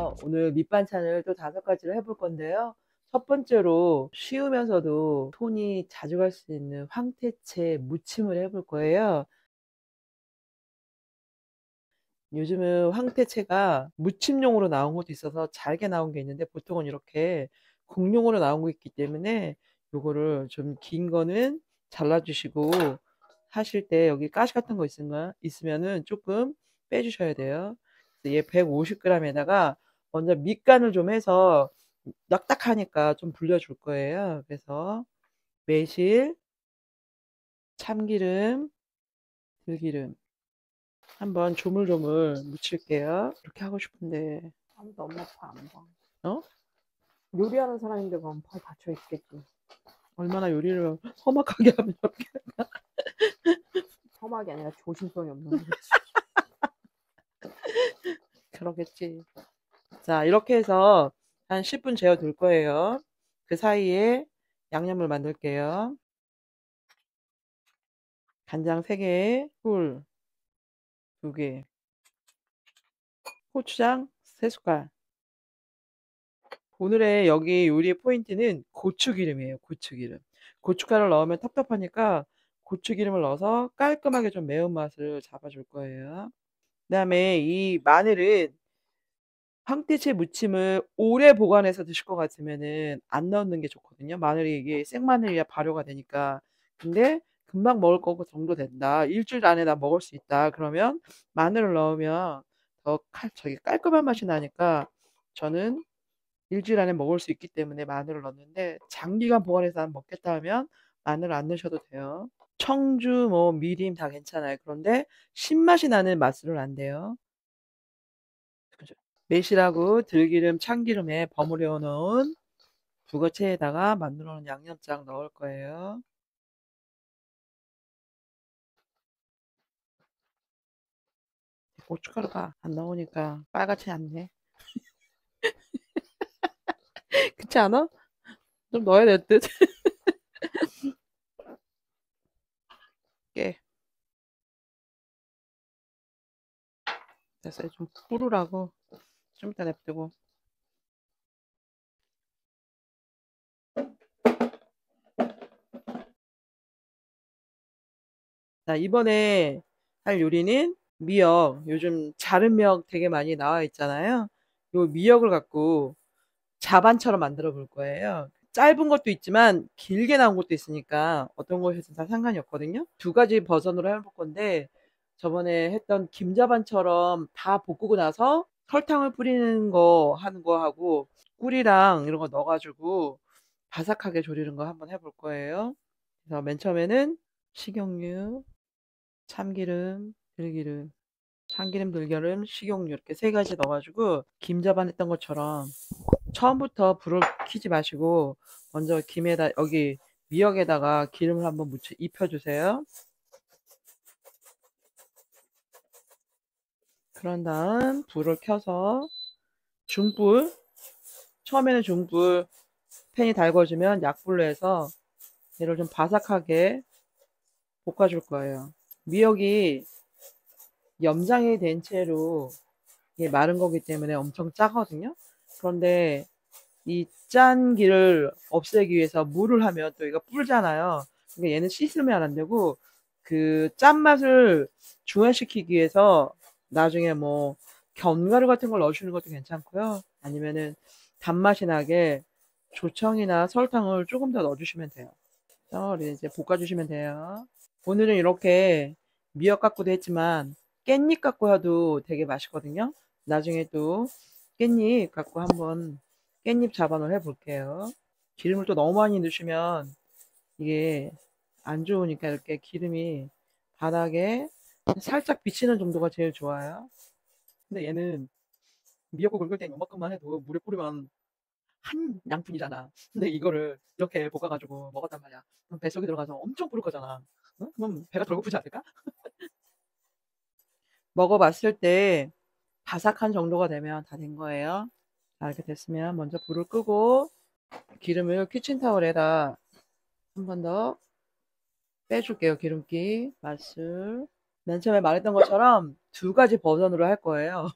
안녕하세요. 오늘 밑반찬을 또 5가지를 해볼 건데요. 첫 번째로 쉬우면서도 손이 자주 갈 수 있는 황태채 무침을 해볼 거예요. 요즘은 황태채가 무침용으로 나온 것도 있어서 잘게 나온 게 있는데 보통은 이렇게 국용으로 나온 거 있기 때문에 요거를 좀 긴 거는 잘라주시고 하실 때 여기 가시 같은 거 있으면은 조금 빼주셔야 돼요. 얘 150g에다가 먼저 밑간을 좀 해서 딱딱하니까 좀 불려줄 거예요. 그래서 매실, 참기름, 들기름 한번 조물조물 묻힐게요. 이렇게 하고 싶은데 아무도 엄마 팔 안 봐. 어? 요리하는 사람인데 그럼 팔 다쳐 있겠지. 얼마나 요리를 험악하게 하면 이렇게 험하게 아니라 조심성이 없는 거지. 그러겠지. 자, 이렇게 해서 한 10분 재워둘 거예요. 그 사이에 양념을 만들게요. 간장 3개, 꿀 2개, 고추장 3숟갈. 오늘의 여기 요리의 포인트는 고추기름이에요. 고추기름. 고춧가루를 넣으면 텁텁하니까 고추기름을 넣어서 깔끔하게 좀 매운맛을 잡아줄 거예요. 그 다음에 이 마늘은 황태채 무침을 오래 보관해서 드실 것 같으면은 안 넣는 게 좋거든요. 마늘이 이게 생마늘이야 발효가 되니까. 근데 금방 먹을 거 정도 된다. 일주일 안에 나 먹을 수 있다. 그러면 마늘을 넣으면 더 저기 깔끔한 맛이 나니까 저는 일주일 안에 먹을 수 있기 때문에 마늘을 넣는데 장기간 보관해서 안 먹겠다 하면 마늘 안 넣으셔도 돼요. 청주, 뭐 미림 다 괜찮아요. 그런데 신맛이 나는 맛술은 안 돼요. 그죠? 매실하고 들기름, 참기름에 버무려 놓은 북어채에다가 만들어 놓은 양념장 넣을 거예요. 고춧가루가 안 나오니까 빨갛지 않네. 그렇지 않아? 좀 넣어야 될 듯. 깨. 됐어요. 좀 뿌르라고. 좀 이따 냅두고. 자, 이번에 할 요리는 미역. 요즘 자른 미역 되게 많이 나와 있잖아요. 요 미역을 갖고 자반처럼 만들어 볼 거예요. 짧은 것도 있지만 길게 나온 것도 있으니까 어떤 것이든 다 상관이 없거든요. 2가지 버전으로 해볼 건데 저번에 했던 김자반처럼 다 볶고 나서 설탕을 뿌리는 거 하는 거 하고 꿀이랑 이런 거 넣어가지고 바삭하게 조리는 거 한번 해볼 거예요. 그래서 맨 처음에는 식용유, 참기름, 들기름, 참기름, 들기름, 식용유 이렇게 3가지 넣어가지고 김자반 했던 것처럼 처음부터 불을 켜지 마시고 먼저 김에다 여기 미역에다가 기름을 한번 입혀주세요. 그런 다음 불을 켜서 중불, 처음에는 중불, 팬이 달궈지면 약불로 해서 얘를 좀 바삭하게 볶아줄 거예요. 미역이 염장이 된 채로 이게 마른 거기 때문에 엄청 짜거든요. 그런데 이 짠 기를 없애기 위해서 물을 하면 또 얘가 불잖아요. 그러니까 얘는 씻으면 안 되고 그 짠맛을 중화시키기 위해서 나중에 뭐 견과류 같은 걸 넣어주는 것도 괜찮고요. 아니면은 단맛이 나게 조청이나 설탕을 조금 더 넣어주시면 돼요. 이제 볶아주시면 돼요. 오늘은 이렇게 미역 갖고도 했지만 깻잎 갖고 해도 되게 맛있거든요. 나중에 또 깻잎 갖고 한번 깻잎 자반을 해볼게요. 기름을 또 너무 많이 넣으시면 이게 안 좋으니까 이렇게 기름이 바닥에 살짝 비치는 정도가 제일 좋아요. 근데 얘는 미역국 긁을 땐 요만큼만 해도 물에 뿌리면 한 양푼이잖아. 근데 이거를 이렇게 볶아가지고 먹었단 말이야. 그럼 뱃속에 들어가서 엄청 부를 거잖아. 응? 그럼 배가 덜 고프지 않을까? 먹어봤을 때 바삭한 정도가 되면 다 된 거예요. 자, 이렇게 됐으면 먼저 불을 끄고 기름을 키친타올에다 한 번 더 빼줄게요. 기름기, 맛술. 맨 처음에 말했던 것처럼 2가지 버전으로 할 거예요.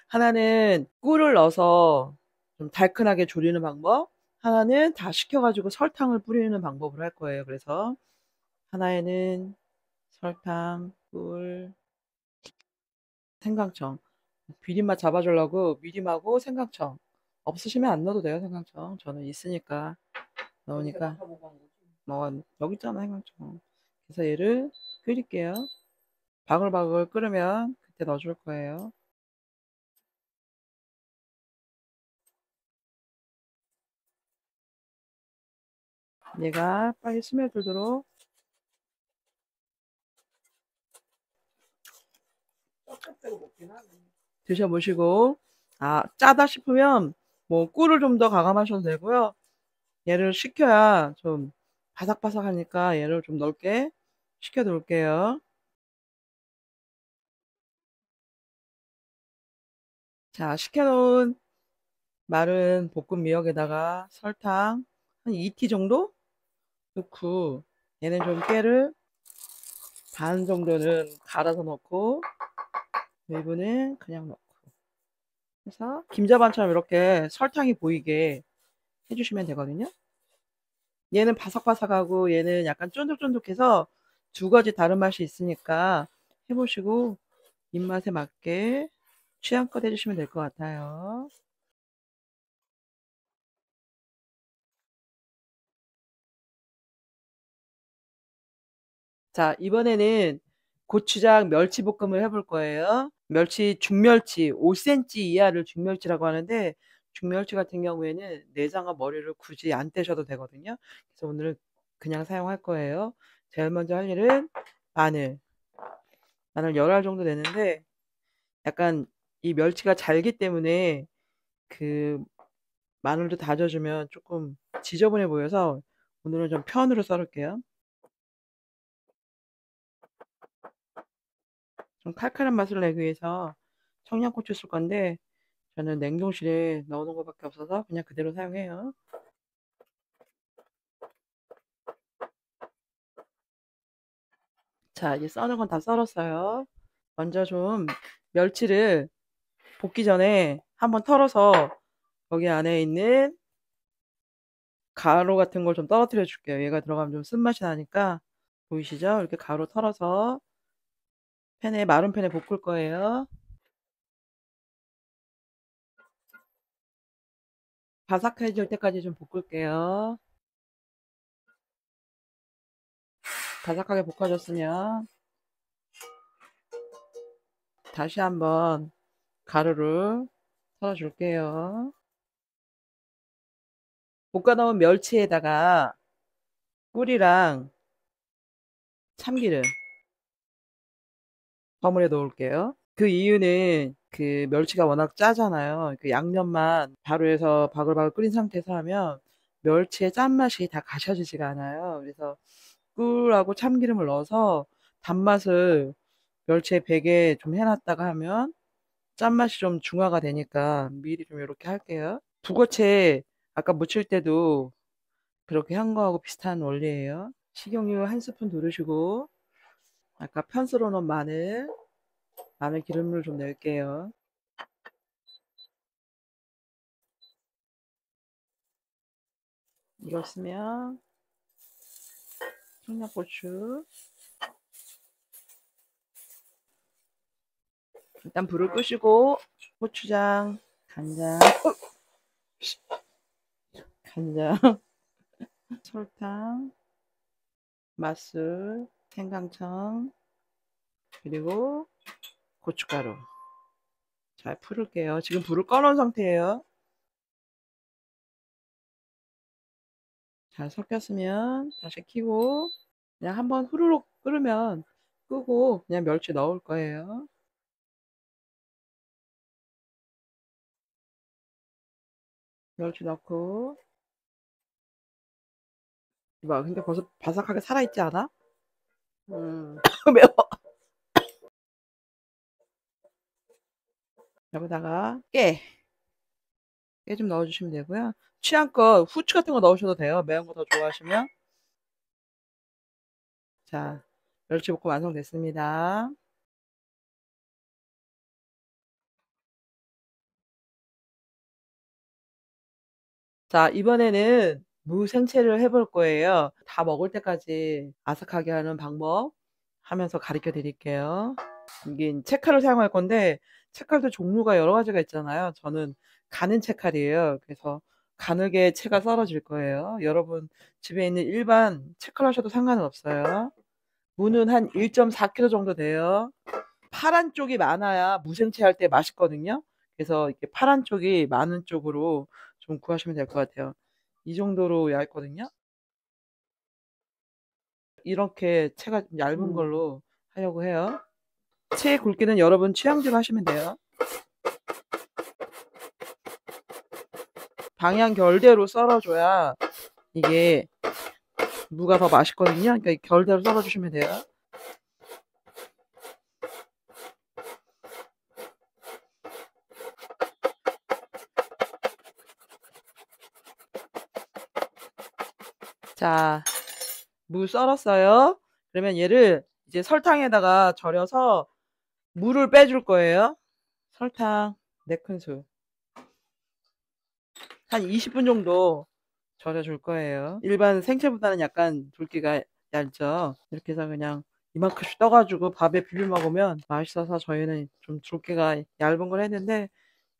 하나는 꿀을 넣어서 좀 달큰하게 조리는 방법, 하나는 다 식혀가지고 설탕을 뿌리는 방법으로 할 거예요. 그래서 하나에는 설탕, 꿀, 생강청. 비린맛 잡아주려고 미림하고 생강청. 없으시면 안 넣어도 돼요, 생강청. 저는 있으니까 넣으니까. 뭐, 여기 있잖아, 생강청. 그래서 얘를 끓일게요. 바글바글 끓으면 그때 넣어줄 거예요. 얘가 빨리 스며들도록 드셔보시고, 아, 짜다 싶으면 뭐 꿀을 좀 더 가감하셔도 되고요. 얘를 식혀야 좀 바삭바삭하니까 얘를 좀 넓게 식혀 놓을게요. 자, 식혀놓은 마른 볶음 미역에다가 설탕 한 2티 정도 넣고, 얘는 좀 깨를 반 정도는 갈아서 넣고 일부는 그냥 넣고 해서 김자반처럼 이렇게 설탕이 보이게 해주시면 되거든요. 얘는 바삭바삭하고 얘는 약간 쫀득쫀득해서 두 가지 다른 맛이 있으니까 해보시고 입맛에 맞게 취향껏 해주시면 될 것 같아요. 자, 이번에는 고추장 멸치볶음을 해볼 거예요. 멸치, 중멸치, 5cm 이하를 중멸치라고 하는데, 중멸치 같은 경우에는 내장과 머리를 굳이 안 떼셔도 되거든요. 그래서 오늘은 그냥 사용할 거예요. 제일 먼저 할 일은 마늘 10알 정도 되는데, 약간 이 멸치가 잘기 때문에 그 마늘도 다져주면 조금 지저분해 보여서 오늘은 좀 편으로 썰을게요. 좀 칼칼한 맛을 내기 위해서 청양고추 쓸 건데 저는 냉동실에 넣어놓은 것밖에 없어서 그냥 그대로 사용해요. 자, 이제 써는 건 다 썰었어요. 먼저 좀 멸치를 볶기 전에 한번 털어서 여기 안에 있는 가루 같은 걸 좀 떨어뜨려 줄게요. 얘가 들어가면 좀 쓴맛이 나니까. 보이시죠? 이렇게 가루 털어서 마른 팬에 볶을 거예요. 바삭해질 때까지 좀 볶을게요. 바삭하게 볶아줬으면 다시 한번 가루를 털어줄게요. 볶아놓은 멸치에다가 꿀이랑 참기름 버무려 놓을게요. 그 이유는 그 멸치가 워낙 짜잖아요. 그 양념만 바로 해서 바글바글 끓인 상태에서 하면 멸치의 짠맛이 다 가셔지지가 않아요. 그래서 꿀하고 참기름을 넣어서 단맛을 멸치에 배게 좀 해놨다가 하면 짠맛이 좀 중화가 되니까 미리 좀 이렇게 할게요. 북어채 아까 무칠 때도 그렇게 한 거하고 비슷한 원리예요. 식용유 한 스푼 두르시고 아까 편 썰어 놓은 마늘 기름을 좀 넣을게요. 익었으면 청양고추 일단 불을 끄시고 고추장, 간장, 간장, 설탕, 맛술, 생강청 그리고 고춧가루 잘 풀을게요. 지금 불을 꺼놓은 상태예요. 잘 섞였으면 다시 켜고 그냥 한번 후루룩 끓으면 끄고 그냥 멸치 넣을 거예요. 멸치 넣고 봐 근데 벌써 바삭하게 살아있지 않아? 매워. 여기다가 깨 좀 넣어주시면 되고요. 취향껏 후추 같은 거 넣으셔도 돼요. 매운 거 더 좋아하시면. 자, 멸치볶음 완성됐습니다. 자, 이번에는 무 생채를 해볼 거예요. 다 먹을 때까지 아삭하게 하는 방법 하면서 가르쳐 드릴게요. 이게 채칼을 사용할 건데 채칼도 종류가 여러 가지가 있잖아요. 저는 가는 채칼이에요. 그래서 가늘게 채가 썰어질 거예요. 여러분 집에 있는 일반 채칼 하셔도 상관은 없어요. 무는 한 1.4kg 정도 돼요. 파란 쪽이 많아야 무생채 할 때 맛있거든요. 그래서 이렇게 파란 쪽이 많은 쪽으로 좀 구하시면 될 것 같아요. 이 정도로 얇거든요. 이렇게 채가 좀 얇은 걸로 하려고 해요. 채 굵기는 여러분 취향대로 하시면 돼요. 방향 결대로 썰어줘야 이게 무가 더 맛있거든요. 그러니까 결대로 썰어주시면 돼요. 자, 무 썰었어요. 그러면 얘를 이제 설탕에다가 절여서 물을 빼줄 거예요. 설탕 4큰술. 한 20분 정도 절여줄 거예요. 일반 생채보다는 약간 굵기가 얇죠. 이렇게 해서 그냥 이만큼씩 떠가지고 밥에 비벼 먹으면 맛있어서 저희는 좀 굵기가 얇은 걸 했는데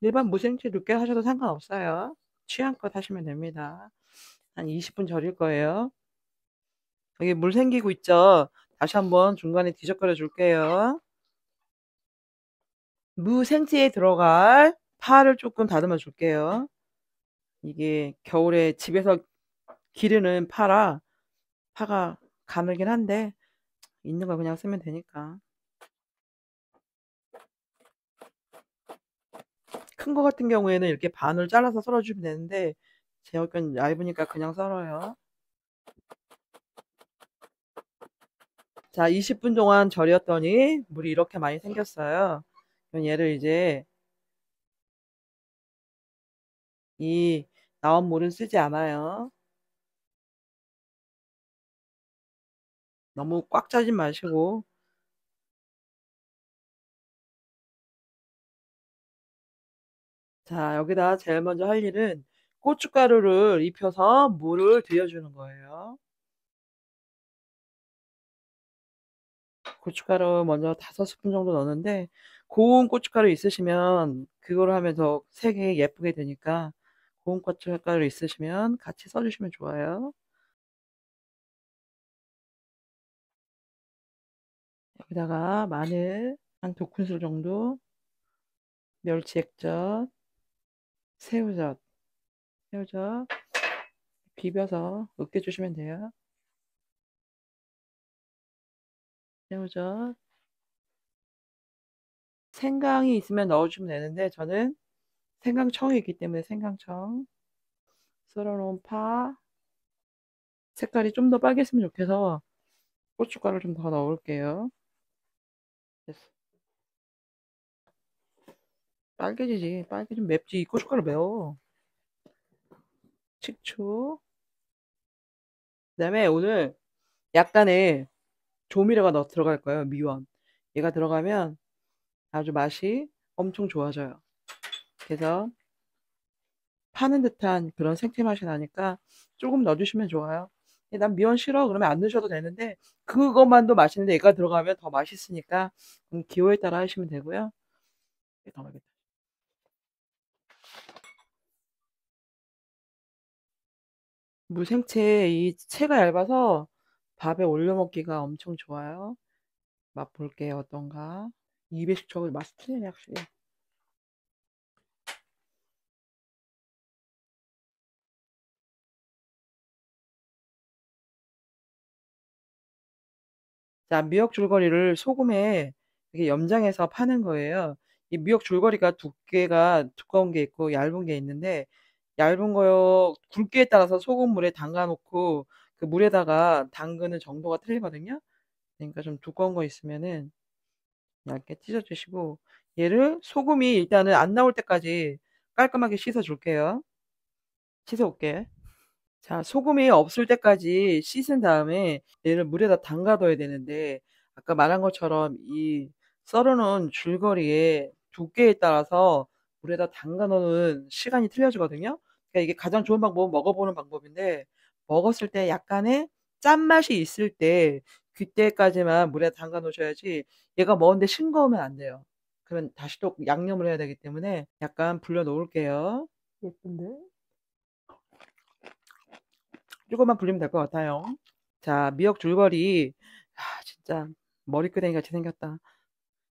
일반 무생채 굵게 하셔도 상관없어요. 취향껏 하시면 됩니다. 한 20분 절일 거예요. 여기 물 생기고 있죠. 다시 한번 중간에 뒤적거려 줄게요. 무생채에 들어갈 파를 조금 다듬어 줄게요. 이게 겨울에 집에서 기르는 파라 파가 가늘긴 한데 있는 거 그냥 쓰면 되니까. 큰 거 같은 경우에는 이렇게 반을 잘라서 썰어주면 되는데 제 여기는 얇으니까 그냥 썰어요. 자, 20분 동안 절였더니 물이 이렇게 많이 생겼어요. 그럼 얘를 이제 이 나온 물은 쓰지 않아요. 너무 꽉 짜지 마시고. 자, 여기다 제일 먼저 할 일은 고춧가루를 입혀서 물을 들여주는 거예요. 고춧가루 먼저 5스푼 정도 넣는데 고운 고춧가루 있으시면 그거로 하면 더 색이 예쁘게 되니까 고운 고춧가루 있으시면 같이 써주시면 좋아요. 여기다가 마늘 한 2큰술 정도, 멸치 액젓, 새우젓, 새우젓 비벼서 으깨주시면 돼요. 새우젓, 생강이 있으면 넣어주면 되는데 저는 생강청이 있기 때문에 생강청, 썰어놓은 파, 색깔이 좀 더 빨갰으면 좋겠어 고춧가루 좀 더 넣을게요. 됐어. 빨개지지. 빨개지면 맵지. 고춧가루 매워. 식초. 그다음에 오늘 약간의 조미료가 들어갈 거예요. 미원. 얘가 들어가면 아주 맛이 엄청 좋아져요. 그래서 파는 듯한 그런 생채 맛이 나니까 조금 넣어주시면 좋아요. 난 미원 싫어. 그러면 안 넣으셔도 되는데 그것만도 맛있는데 얘가 들어가면 더 맛있으니까 기호에 따라 하시면 되고요. 더 넣겠다. 무생채 이 채가 얇아서 밥에 올려 먹기가 엄청 좋아요. 맛볼게요. 어떤가? 입에 식초가 맛이 틀리네 확실히. 자, 미역 줄거리를 소금에 이렇게 염장해서 파는 거예요. 이 미역 줄거리가 두께가 두꺼운 게 있고 얇은 게 있는데 얇은 거요 굵기에 따라서 소금물에 담가 놓고 그 물에다가 담그는 정도가 틀리거든요. 그러니까 좀 두꺼운 거 있으면은 얇게 찢어 주시고 얘를 소금이 일단은 안 나올 때까지 깔끔하게 씻어 줄게요. 씻어 올게. 자, 소금이 없을 때까지 씻은 다음에 얘를 물에다 담가둬야 되는데 아까 말한 것처럼 이 썰어놓은 줄거리의 두께에 따라서 물에다 담가 놓는 시간이 틀려지거든요. 그러니까 이게 가장 좋은 방법은 먹어보는 방법인데 먹었을 때 약간의 짠맛이 있을 때 그때까지만 물에 담가 놓으셔야지 얘가 먹었는데 싱거우면 안 돼요. 그러면 다시 또 양념을 해야 되기 때문에 약간 불려 놓을게요. 예쁜데? 조금만 불리면 될 것 같아요. 자, 미역 줄거리. 진짜 머리끄댕이 같이 생겼다.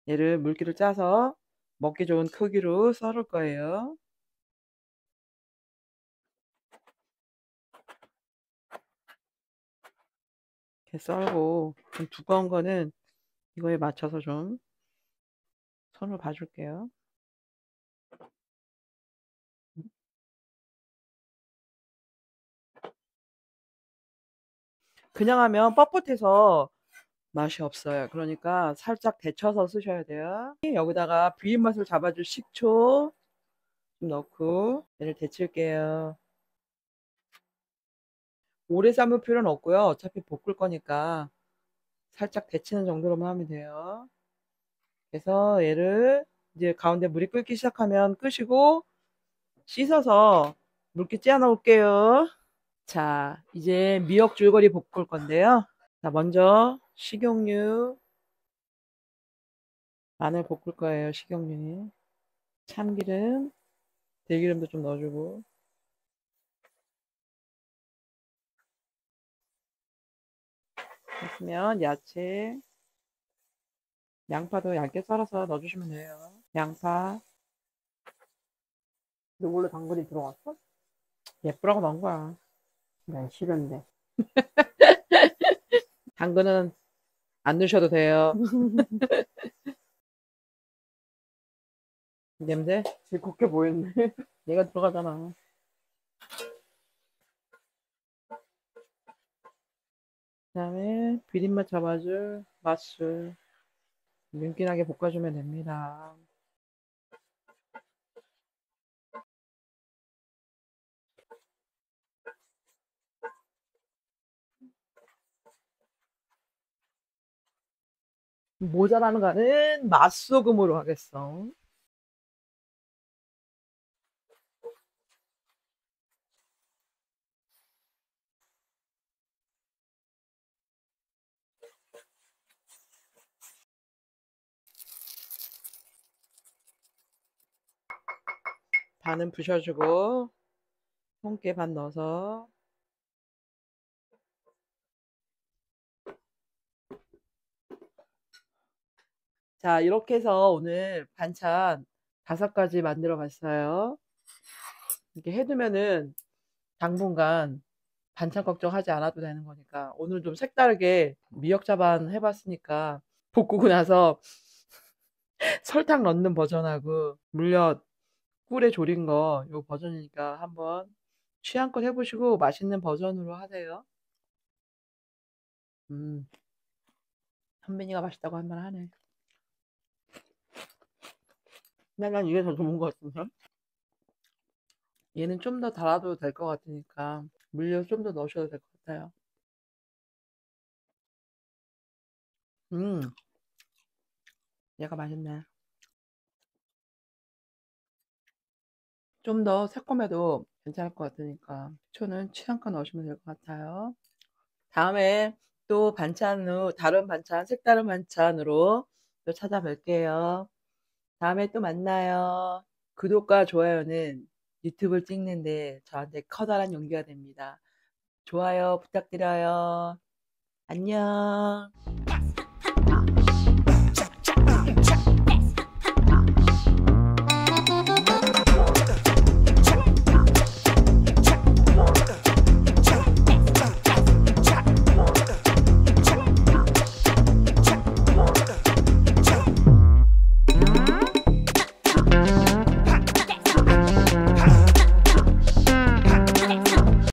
얘를 물기를 짜서 먹기 좋은 크기로 썰을 거예요. 이렇게 썰고 좀 두꺼운 거는 이거에 맞춰서 좀 손으로 봐줄게요. 그냥 하면 뻣뻣해서 맛이 없어요. 그러니까 살짝 데쳐서 쓰셔야 돼요. 여기다가 비린맛을 잡아줄 식초 좀 넣고 얘를 데칠게요. 오래 삶을 필요는 없고요. 어차피 볶을 거니까 살짝 데치는 정도로만 하면 돼요. 그래서 얘를 이제 가운데 물이 끓기 시작하면 끄시고 씻어서 물기 짜 놓을게요. 자, 이제 미역 줄거리 볶을 건데요. 자, 먼저 식용유, 마늘 볶을 거예요. 식용유, 참기름, 들기름도 좀 넣어주고. 했으면 야채, 양파도 얇게 썰어서 넣어주시면 돼요. 양파 너 원래 당근이 들어갔어? 예쁘라고 넣은 거야. 난 싫은데. 당근은 안 넣으셔도 돼요. 냄새? 즐겁게 보였네. 얘가 들어가잖아. 그 다음에 비린맛 잡아줄 맛술 윤기나게 볶아주면 됩니다. 모자라는 거는 맛소금으로 하겠어. 반은 부셔주고 통깨 반 넣어서 자 이렇게 해서 오늘 반찬 5가지 만들어 봤어요. 이렇게 해두면은 당분간 반찬 걱정하지 않아도 되는 거니까 오늘 좀 색다르게 미역자반 해봤으니까 볶고 나서 설탕 넣는 버전하고 물엿 꿀에 졸인 거 요 버전이니까 한번 취향껏 해보시고 맛있는 버전으로 하세요. 선배니가 맛있다고 할 만하네. 근데 난 이게 더 좋은 것 같은데? 얘는 좀 더 달아도 될 것 같으니까 물엿 좀 더 넣으셔도 될 것 같아요. 음, 얘가 맛있네. 좀 더 새콤해도 괜찮을 것 같으니까 식초는 취향껏 넣으시면 될 것 같아요. 다음에 또 반찬으로 다른 반찬, 색다른 반찬으로 또 찾아뵐게요. 다음에 또 만나요. 구독과 좋아요는 유튜브를 찍는데 저한테 커다란 용기가 됩니다. 좋아요 부탁드려요. 안녕.